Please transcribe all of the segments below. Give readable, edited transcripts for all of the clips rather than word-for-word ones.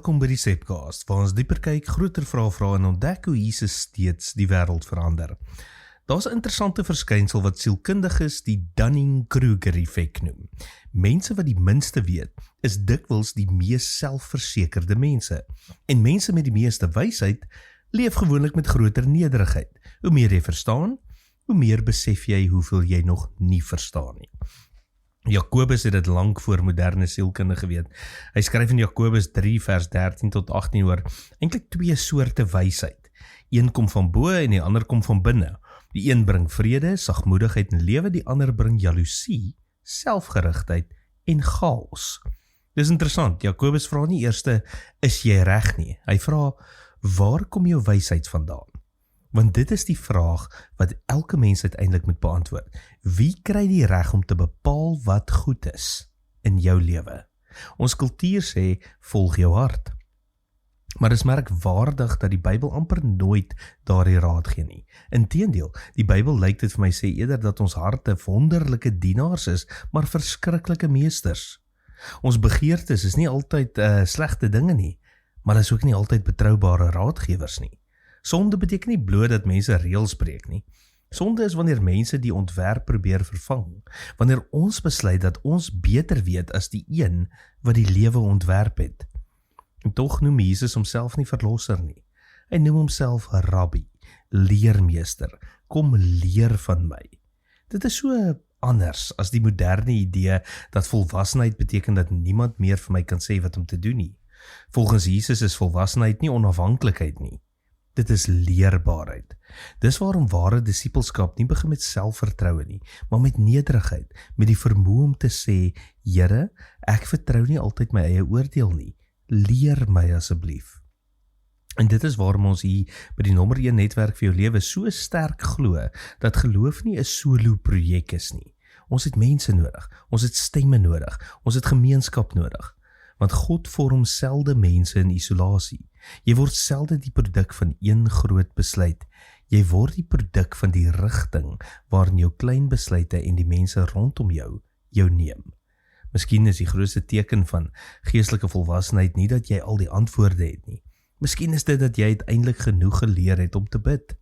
Welkom by die Sepcast, waar ons dieper kyk, groter vrae en ontdek hoe Jesus steeds die wêreld verander. Daar's 'n interessante verskynsel wat sielkundiges die Dunning-Kruger effek noem. Mense wat die minste weet, is dikwels die mees selfversekerde mense. En mense met die meeste wysheid leef gewoonlik met groter nederigheid. Hoe meer jy verstaan, hoe meer besef jy hoeveel jy nog nie verstaan nie. Jakobus het dit lank voor moderne sielkunde geweet. Hy skryf in Jakobus 3 vers 13 tot 18 oor eintlik twee soorte wysheid. Een kom van bo en die ander kom van binne. Die een bring vrede, sagmoedigheid en lewe, die ander bring jaloesie, selfgerigtheid en chaos. Dis interessant, Jakobus vra nie eerste, is jy reg nie? Hy vra, waar kom jou wysheid vandaan? Want dit is die vraag wat elke mens uiteindelik moet beantwoord. Wie kry die reg om te bepaal wat goed is in jou lewe? Ons kultuur sê, volg jou hart. Maar dit is merkwaardig dat die Bybel amper nooit daardie raad gee nie. Inteendeel, die Bybel lyk dit vir my sê eerder dat ons harte wonderlike dienaars is, maar verskriklike meesters. Ons begeertes is nie altyd slegte dinge nie, maar is ook nie altyd betroubare raadgewers nie. Sonde beteken nie bloot dat mense reëls breek nie. Sonde is wanneer mense die ontwerp probeer vervang, wanneer ons besluit dat ons beter weet as die een wat die lewe ontwerp het. En tog noem Jesus homself nie verlosser nie. Hy noem homself rabbi, leermeester, kom leer van my. Dit is so anders as die moderne idee dat volwassenheid beteken dat niemand meer vir my kan sê wat om te doen nie. Volgens Jesus is volwassenheid nie onafhanklikheid nie. Dit is leerbaarheid. Dis waarom ware disippelskap nie begin met selfvertroue nie, maar met nederigheid, met die vermoë om te sê, Here, ek vertrou nie altyd my eie oordeel nie. Leer my asseblief. En dit is waarom ons hier by die nommer 1 netwerk vir jou lewe so sterk glo, dat geloof nie 'n solo projek is nie. Ons het mense nodig, ons het stemme nodig, ons het gemeenskap nodig. Want God vorm selde mense in isolasie. Jy word selde die produk van een groot besluit. Jy word die produk van die rigting waarin jou klein besluite en die mense rondom jou neem. Miskien is die grootste teken van geestelike volwassenheid nie dat jy al die antwoorde het nie. Miskien is dit dat jy uiteindelik genoeg geleer het om te bid.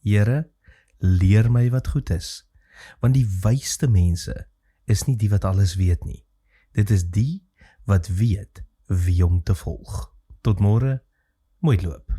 Here, leer my wat goed is. Want die wysste mense is nie die wat alles weet nie. Dit is die wat weet wie om te volg. Tot môre, mooi loop.